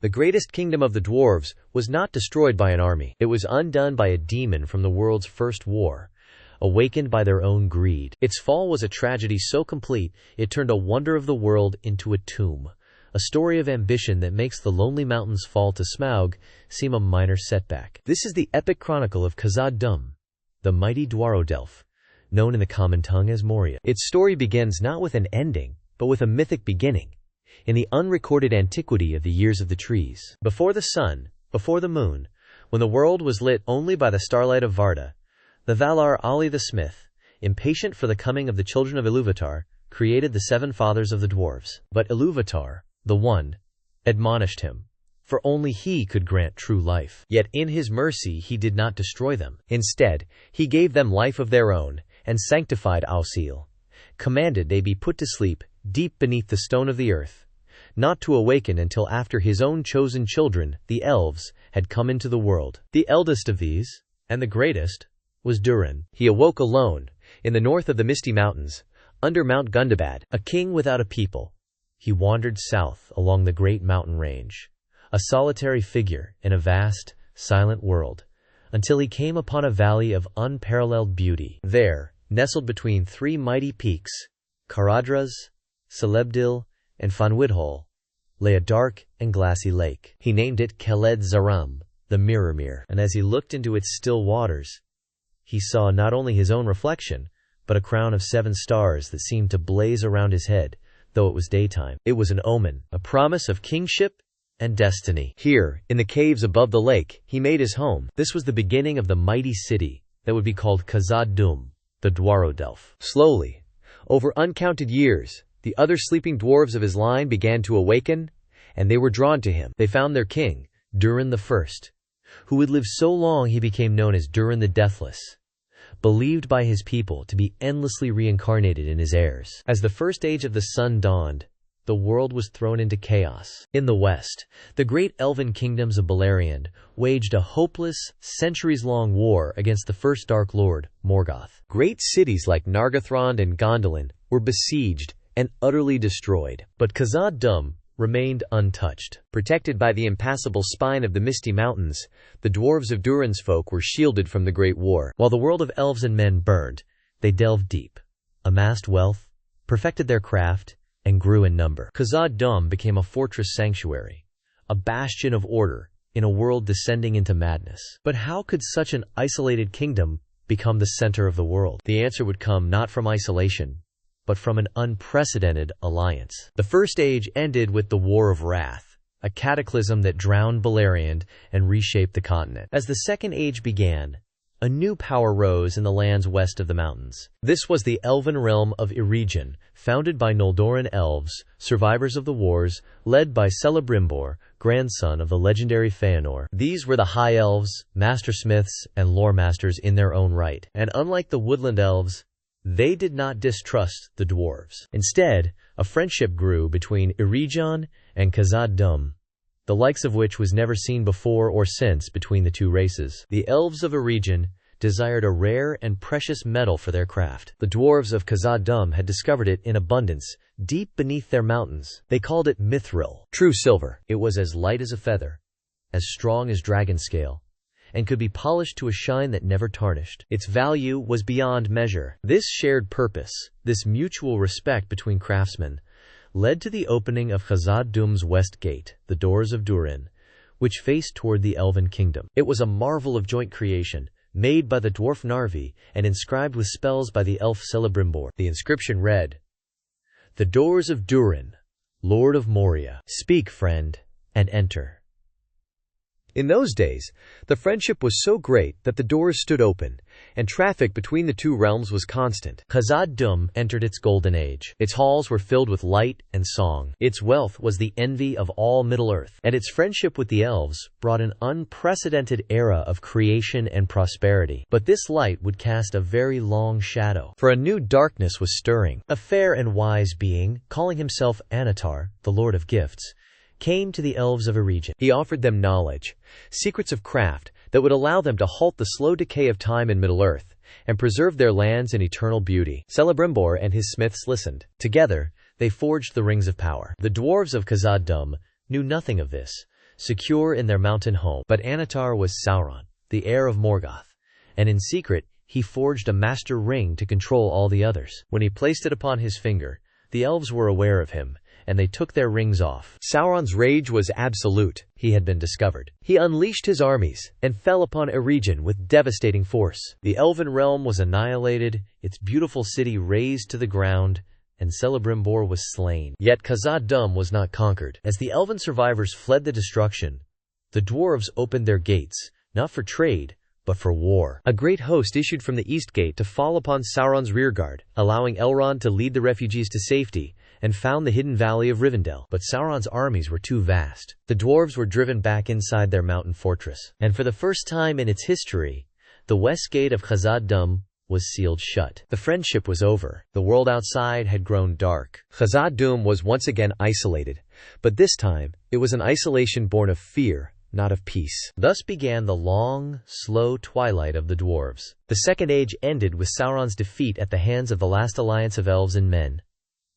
The greatest kingdom of the dwarves was not destroyed by an army. It was undone by a demon from the world's first war, awakened by their own greed. Its fall was a tragedy so complete it turned a wonder of the world into a tomb, a story of ambition that makes the lonely mountains fall to Smaug seem a minor setback. This is the epic chronicle of Khazad-dûm, the mighty Dwarrowdelf, known in the common tongue as Moria. Its story begins not with an ending, but with a mythic beginning, in the unrecorded antiquity of the years of the trees. Before the sun, before the moon, when the world was lit only by the starlight of Varda, the Valar Ali the smith, impatient for the coming of the children of Ilúvatar, created the seven fathers of the dwarves. But Ilúvatar, the One, admonished him, for only he could grant true life. Yet in his mercy he did not destroy them. Instead, he gave them life of their own, and sanctified Ausil, commanded they be put to sleep deep beneath the stone of the earth, not to awaken until after his own chosen children, the elves, had come into the world. The eldest of these, and the greatest, was Durin. He awoke alone, in the north of the misty mountains, under Mount Gundabad, a king without a people. He wandered south along the great mountain range, a solitary figure in a vast, silent world, until he came upon a valley of unparalleled beauty. There, nestled between three mighty peaks, Caradhras, Celebdil, and Fanwidhol, lay a dark and glassy lake. He named it Kheled-Zaram, the Mirror, and as he looked into its still waters, he saw not only his own reflection, but a crown of 7 stars that seemed to blaze around his head, though it was daytime. It was an omen, a promise of kingship and destiny. Here, in the caves above the lake, he made his home. This was the beginning of the mighty city that would be called Khazad-dûm, the Dwarrowdelf. Slowly, over uncounted years, the other sleeping dwarves of his line began to awaken, and they were drawn to him. They found their king, Durin I, who would live so long he became known as Durin the Deathless, believed by his people to be endlessly reincarnated in his heirs. As the first age of the sun dawned, the world was thrown into chaos. In the west, the great elven kingdoms of Beleriand waged a hopeless, centuries-long war against the first Dark Lord, Morgoth. Great cities like Nargothrond and Gondolin were besieged and utterly destroyed. But Khazad-dûm remained untouched. Protected by the impassable spine of the misty mountains, the dwarves of Durin's folk were shielded from the great war. While the world of elves and men burned, they delved deep, amassed wealth, perfected their craft, and grew in number. Khazad-dûm became a fortress sanctuary, a bastion of order in a world descending into madness. But how could such an isolated kingdom become the center of the world? The answer would come not from isolation, but from an unprecedented alliance. The first age ended with the War of Wrath, a cataclysm that drowned Beleriand and reshaped the continent. As the second age began, a new power rose in the lands west of the mountains. This was the elven realm of Eregion, founded by Noldoran elves, survivors of the wars, led by Celebrimbor, grandson of the legendary Feanor. These were the high elves, mastersmiths, and lore masters in their own right. And unlike the woodland elves, they did not distrust the dwarves. Instead, a friendship grew between Eregion and Khazad-dûm, the likes of which was never seen before or since between the two races. The elves of Eregion desired a rare and precious metal for their craft. The dwarves of Khazad-dûm had discovered it in abundance, deep beneath their mountains. They called it Mithril, true silver. It was as light as a feather, as strong as dragon scale, and could be polished to a shine that never tarnished. Its value was beyond measure. This shared purpose, this mutual respect between craftsmen, led to the opening of Khazad-dûm's west gate, the doors of Durin, which faced toward the elven kingdom. It was a marvel of joint creation, made by the dwarf Narvi and inscribed with spells by the elf Celebrimbor. The inscription read, "The doors of Durin, Lord of Moria. Speak, friend, and enter." In those days, the friendship was so great that the doors stood open, and traffic between the two realms was constant. Khazad-dûm entered its golden age. Its halls were filled with light and song. Its wealth was the envy of all Middle-earth, and its friendship with the elves brought an unprecedented era of creation and prosperity. But this light would cast a very long shadow, for a new darkness was stirring. A fair and wise being, calling himself Annatar, the Lord of Gifts, came to the elves of Eregion. He offered them knowledge, secrets of craft that would allow them to halt the slow decay of time in Middle-earth and preserve their lands in eternal beauty. Celebrimbor and his smiths listened. Together, they forged the rings of power. The dwarves of Khazad-dûm knew nothing of this, secure in their mountain home. But Annatar was Sauron, the heir of Morgoth, and in secret he forged a master ring to control all the others. When he placed it upon his finger, the elves were aware of him, and they took their rings off. Sauron's rage was absolute. He had been discovered. He unleashed his armies and fell upon a region with devastating force. The elven realm was annihilated, its beautiful city razed to the ground, and Celebrimbor was slain. Yet Khazad-dûm was not conquered. As the elven survivors fled the destruction, the dwarves opened their gates, not for trade, but for war. A great host issued from the east gate to fall upon Sauron's rearguard, allowing Elrond to lead the refugees to safety, and found the hidden valley of Rivendell. But Sauron's armies were too vast. The dwarves were driven back inside their mountain fortress, and for the first time in its history, the west gate of Khazad-dûm was sealed shut. The friendship was over. The world outside had grown dark. Khazad-dûm was once again isolated, but this time it was an isolation born of fear, not of peace. Thus began the long, slow twilight of the dwarves. The Second Age ended with Sauron's defeat at the hands of the last alliance of elves and men.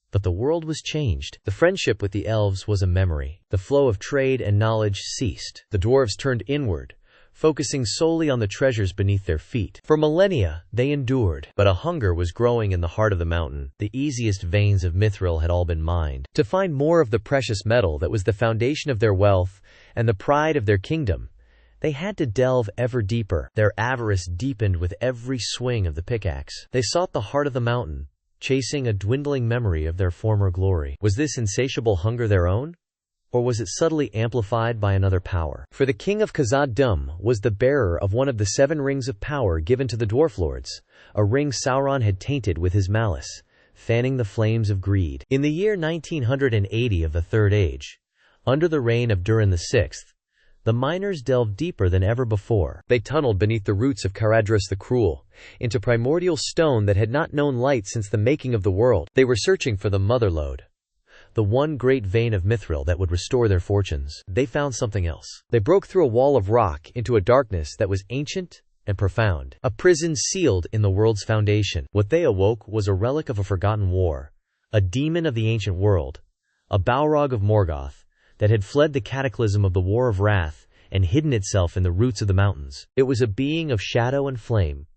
But the world was changed. The friendship with the elves was a memory. The flow of trade and knowledge ceased. The dwarves turned inward, focusing solely on the treasures beneath their feet. For millennia, they endured. But a hunger was growing in the heart of the mountain. The easiest veins of Mithril had all been mined. To find more of the precious metal that was the foundation of their wealth and the pride of their kingdom, they had to delve ever deeper. Their avarice deepened with every swing of the pickaxe. They sought the heart of the mountain, chasing a dwindling memory of their former glory. Was this insatiable hunger their own? Or was it subtly amplified by another power? For the king of Khazad-dûm was the bearer of one of the 7 rings of power given to the dwarf lords, a ring Sauron had tainted with his malice, fanning the flames of greed. In the year 1980 of the Third Age, under the reign of Durin VI, the miners delved deeper than ever before. They tunneled beneath the roots of Caradhras the Cruel, into primordial stone that had not known light since the making of the world. They were searching for the mother lode, the one great vein of Mithril that would restore their fortunes. They found something else. They broke through a wall of rock into a darkness that was ancient and profound, a prison sealed in the world's foundation. What they awoke was a relic of a forgotten war, a demon of the ancient world, a Balrog of Morgoth, that had fled the cataclysm of the War of Wrath and hidden itself in the roots of the mountains. It was a being of shadow and flame,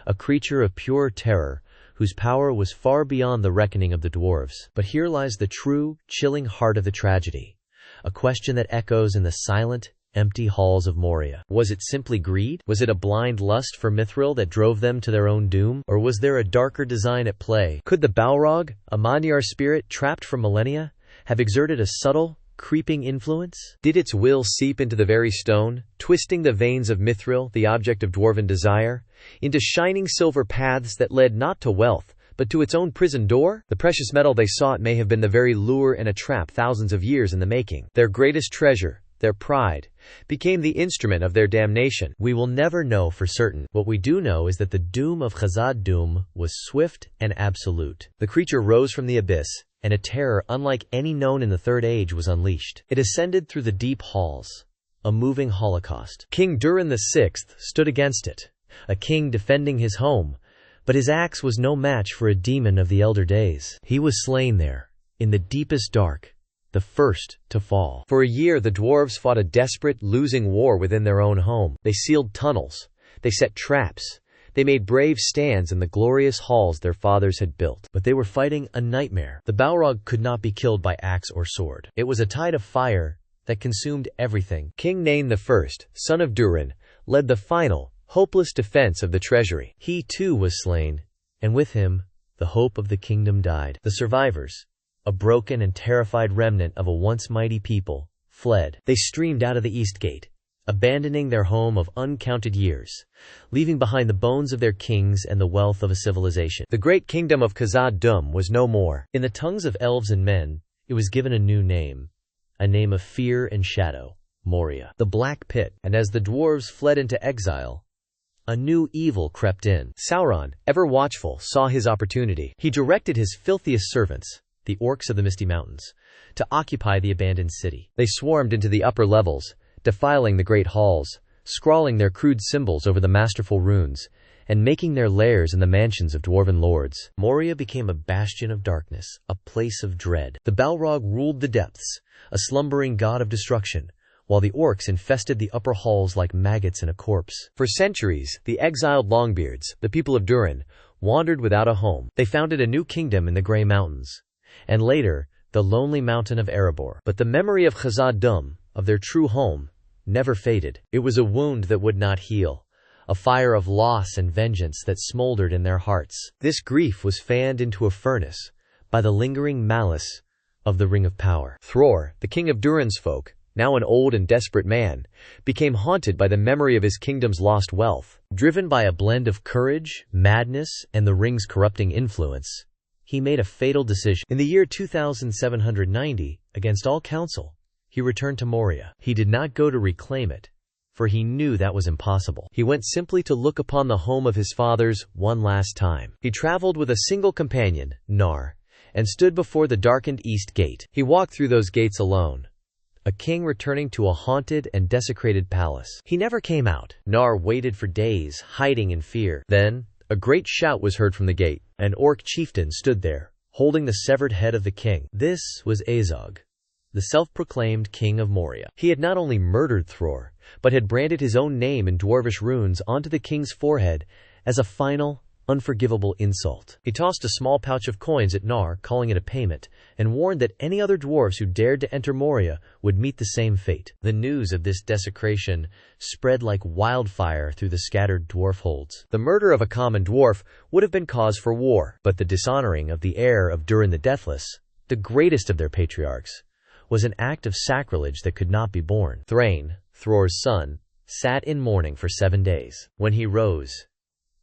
a creature of pure terror, whose power was far beyond the reckoning of the dwarves. But here lies the true, chilling heart of the tragedy, a question that echoes in the silent, empty halls of Moria. Was it simply greed? Was it a blind lust for Mithril that drove them to their own doom? Or was there a darker design at play? Could the Balrog, a Manyar spirit trapped for millennia, have exerted a subtle, creeping influence? Did its will seep into the very stone, twisting the veins of Mithril, the object of dwarven desire, into shining silver paths that led not to wealth, but to its own prison door? The precious metal they sought may have been the very lure and a trap thousands of years in the making. Their greatest treasure, their pride, became the instrument of their damnation. We will never know for certain. What we do know is that the doom of Khazad-dûm was swift and absolute. The creature rose from the abyss, and a terror unlike any known in the Third Age was unleashed. It ascended through the deep halls, a moving holocaust. King Durin VI stood against it, a king defending his home, but his axe was no match for a demon of the elder days. He was slain there, in the deepest dark, the first to fall. For a year the dwarves fought a desperate, losing war within their own home. They sealed tunnels, they set traps, they made brave stands in the glorious halls their fathers had built. But they were fighting a nightmare. The Balrog could not be killed by axe or sword. It was a tide of fire that consumed everything. King Nain I, son of Durin, led the final, hopeless defense of the treasury. He too was slain, and with him, the hope of the kingdom died. The survivors, a broken and terrified remnant of a once mighty people, fled. They streamed out of the east gate, abandoning their home of uncounted years, leaving behind the bones of their kings and the wealth of a civilization. The great kingdom of Khazad-dûm was no more. In the tongues of elves and men, it was given a new name, a name of fear and shadow, Moria, the Black Pit. And as the dwarves fled into exile, a new evil crept in. Sauron, ever watchful, saw his opportunity. He directed his filthiest servants, the orcs of the Misty Mountains, to occupy the abandoned city. They swarmed into the upper levels, defiling the great halls, scrawling their crude symbols over the masterful runes, and making their lairs in the mansions of dwarven lords. Moria became a bastion of darkness, a place of dread. The Balrog ruled the depths, a slumbering god of destruction, while the orcs infested the upper halls like maggots in a corpse. For centuries, the exiled Longbeards, the people of Durin, wandered without a home. They founded a new kingdom in the Grey Mountains, and later, the lonely mountain of Erebor. But the memory of Khazad-dûm, of their true home, never faded. It was a wound that would not heal, a fire of loss and vengeance that smoldered in their hearts. This grief was fanned into a furnace by the lingering malice of the Ring of Power. Thror, the king of Durin's folk, now an old and desperate man, became haunted by the memory of his kingdom's lost wealth. Driven by a blend of courage, madness, and the ring's corrupting influence, he made a fatal decision. In the year 2790, against all counsel, he returned to Moria. He did not go to reclaim it, for he knew that was impossible. He went simply to look upon the home of his fathers one last time. He traveled with a single companion, Nar, and stood before the darkened east gate. He walked through those gates alone, a king returning to a haunted and desecrated palace. He never came out. Nar waited for days, hiding in fear. Then, a great shout was heard from the gate. An orc chieftain stood there, holding the severed head of the king. This was Azog, the self-proclaimed king of Moria. He had not only murdered Thror, but had branded his own name in dwarvish runes onto the king's forehead as a final, unforgivable insult. He tossed a small pouch of coins at Nar, calling it a payment, and warned that any other dwarves who dared to enter Moria would meet the same fate. The news of this desecration spread like wildfire through the scattered dwarf holds. The murder of a common dwarf would have been cause for war, but the dishonoring of the heir of Durin the Deathless, the greatest of their patriarchs, was an act of sacrilege that could not be borne. Thrain, Thror's son, sat in mourning for 7 days. When he rose,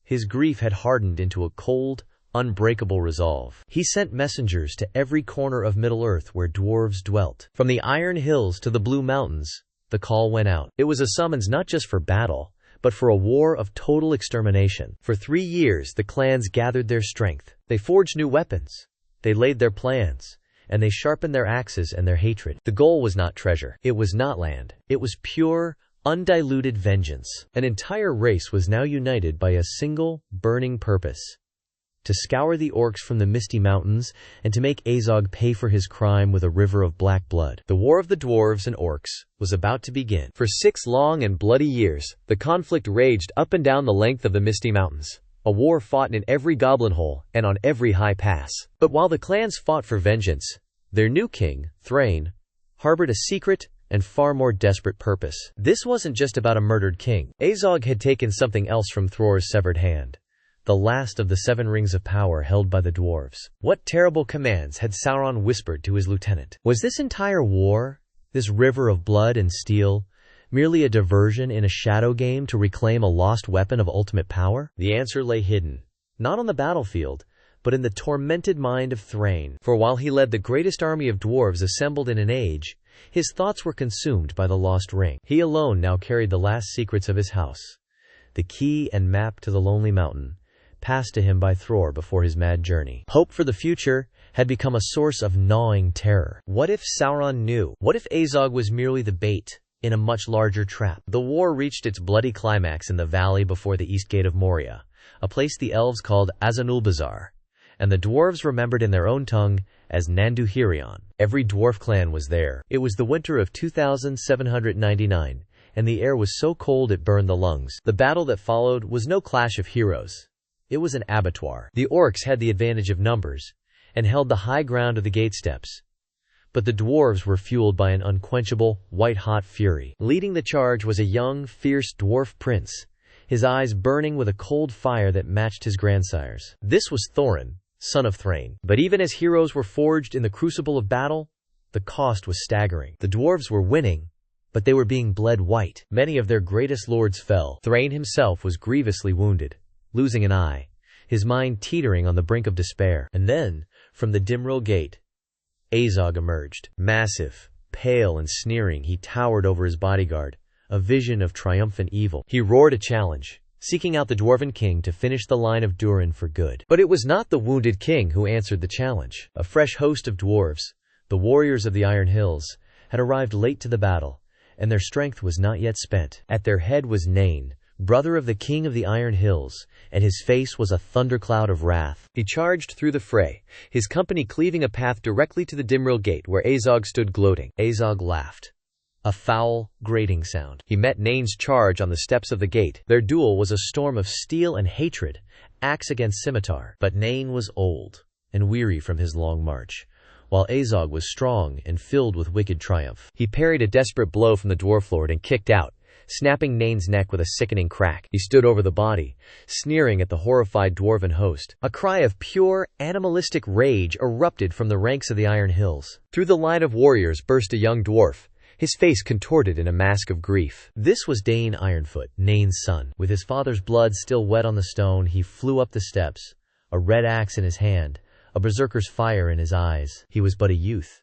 his grief had hardened into a cold, unbreakable resolve. He sent messengers to every corner of Middle-earth where dwarves dwelt. From the Iron Hills to the Blue Mountains, the call went out. It was a summons not just for battle, but for a war of total extermination. For 3 years, the clans gathered their strength. They forged new weapons. They laid their plans, and they sharpened their axes and their hatred. The goal was not treasure. It was not land. It was pure, undiluted vengeance. An entire race was now united by a single, burning purpose: to scour the orcs from the misty mountains and to make Azog pay for his crime with a river of black blood. The war of the dwarves and orcs was about to begin. For 6 long and bloody years, the conflict raged up and down the length of the misty mountains. A war fought in every goblin hole and on every high pass. But while the clans fought for vengeance, their new king, Thrain, harbored a secret and far more desperate purpose. This wasn't just about a murdered king. Azog had taken something else from Thror's severed hand, the last of the 7 rings of power held by the dwarves. What terrible commands had Sauron whispered to his lieutenant? Was this entire war, this river of blood and steel, merely a diversion in a shadow game to reclaim a lost weapon of ultimate power? The answer lay hidden, not on the battlefield, but in the tormented mind of Thrain. For while he led the greatest army of dwarves assembled in an age, his thoughts were consumed by the lost ring. He alone now carried the last secrets of his house, the key and map to the lonely mountain, passed to him by Thror before his mad journey. Hope for the future had become a source of gnawing terror. What if Sauron knew? What if Azog was merely the bait in a much larger trap? The war reached its bloody climax in the valley before the east gate of Moria, a place the elves called Azanulbazar, and the dwarves remembered in their own tongue as Nanduhirion. Every dwarf clan was there. It was the winter of 2799, and the air was so cold it burned the lungs. The battle that followed was no clash of heroes. It was an abattoir. The orcs had the advantage of numbers, and held the high ground of the gate steps. But the dwarves were fueled by an unquenchable, white-hot fury. Leading the charge was a young, fierce dwarf prince, his eyes burning with a cold fire that matched his grandsire's. This was Thorin, son of Thrain. But even as heroes were forged in the crucible of battle, the cost was staggering. The dwarves were winning, but they were being bled white. Many of their greatest lords fell. Thrain himself was grievously wounded, losing an eye, his mind teetering on the brink of despair. And then, from the Dimril gate, Azog emerged. Massive, pale and sneering, he towered over his bodyguard, a vision of triumphant evil. He roared a challenge, seeking out the Dwarven king to finish the line of Durin for good. But it was not the wounded king who answered the challenge. A fresh host of dwarves, the warriors of the Iron Hills, had arrived late to the battle, and their strength was not yet spent. At their head was Nain, brother of the king of the Iron Hills, and his face was a thundercloud of wrath. He charged through the fray, his company cleaving a path directly to the Dimril gate where Azog stood gloating. Azog laughed, A foul, grating sound. He met Nain's charge on the steps of the gate. Their duel was a storm of steel and hatred, axe against scimitar. But Nain was old and weary from his long march, while Azog was strong and filled with wicked triumph. He parried a desperate blow from the dwarf lord and kicked out, snapping Nain's neck with a sickening crack. He stood over the body, sneering at the horrified dwarven host. A cry of pure, animalistic rage erupted from the ranks of the Iron Hills. Through the line of warriors burst a young dwarf, his face contorted in a mask of grief. This was Dane Ironfoot, Nain's son. With his father's blood still wet on the stone, he flew up the steps, a red axe in his hand, a berserker's fire in his eyes. He was but a youth,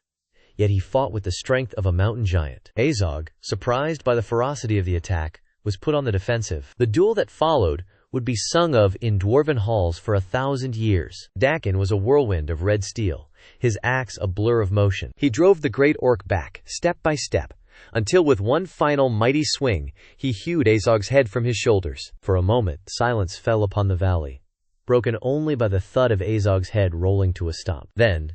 yet he fought with the strength of a mountain giant. Azog, surprised by the ferocity of the attack, was put on the defensive. The duel that followed would be sung of in dwarven halls for 1,000 years. Dakin was a whirlwind of red steel, his axe a blur of motion. He drove the great orc back, step by step, until with one final mighty swing, he hewed Azog's head from his shoulders. For a moment, silence fell upon the valley, broken only by the thud of Azog's head rolling to a stop. Then,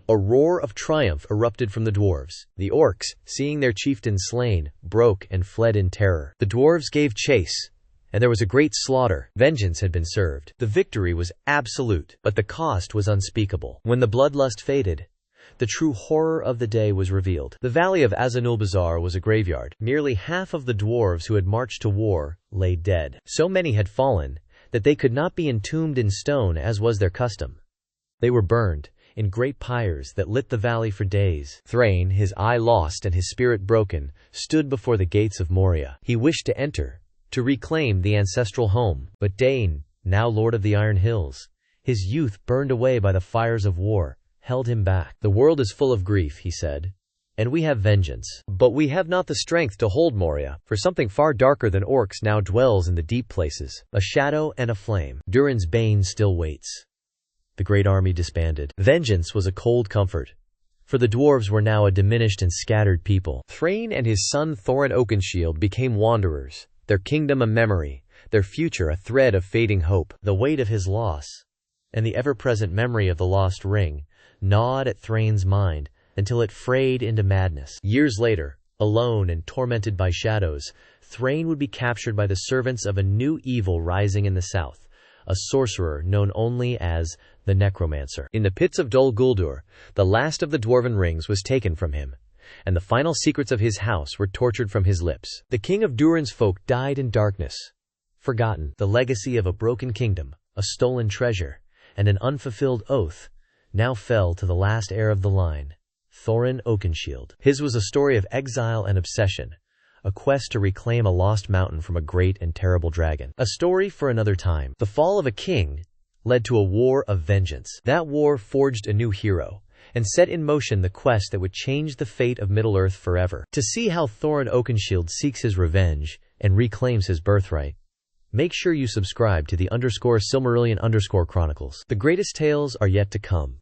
a roar of triumph erupted from the dwarves. The orcs, seeing their chieftain slain, broke and fled in terror. The dwarves gave chase, and there was a great slaughter. Vengeance had been served. The victory was absolute, but the cost was unspeakable. When the bloodlust faded, the true horror of the day was revealed. The valley of Azanulbazar was a graveyard. Nearly half of the dwarves who had marched to war lay dead. So many had fallen that they could not be entombed in stone as was their custom. They were burned in great pyres that lit the valley for days. Thrain, his eye lost and his spirit broken, stood before the gates of Moria. He wished to enter, to reclaim the ancestral home. But Dane, now lord of the Iron Hills, his youth burned away by the fires of war, held him back. "The world is full of grief," he said, "and we have vengeance. But we have not the strength to hold Moria, for something far darker than orcs now dwells in the deep places, a shadow and a flame. Durin's Bane still waits." The great army disbanded. Vengeance was a cold comfort, for the dwarves were now a diminished and scattered people. Thrain and his son Thorin Oakenshield became wanderers, their kingdom a memory, their future a thread of fading hope. The weight of his loss, and the ever-present memory of the lost ring, gnawed at Thrain's mind until it frayed into madness. Years later, alone and tormented by shadows, Thrain would be captured by the servants of a new evil rising in the south, a sorcerer known only as the Necromancer. In the pits of Dol Guldur, the last of the dwarven rings was taken from him, and the final secrets of his house were tortured from his lips. The king of Durin's folk died in darkness, forgotten. The legacy of a broken kingdom, a stolen treasure, and an unfulfilled oath now fell to the last heir of the line, Thorin Oakenshield. His was a story of exile and obsession, a quest to reclaim a lost mountain from a great and terrible dragon. A story for another time. The fall of a king led to a war of vengeance. That war forged a new hero, and set in motion the quest that would change the fate of Middle-earth forever. To see how Thorin Oakenshield seeks his revenge and reclaims his birthright, make sure you subscribe to the _Silmarillion_Chronicles. The greatest tales are yet to come.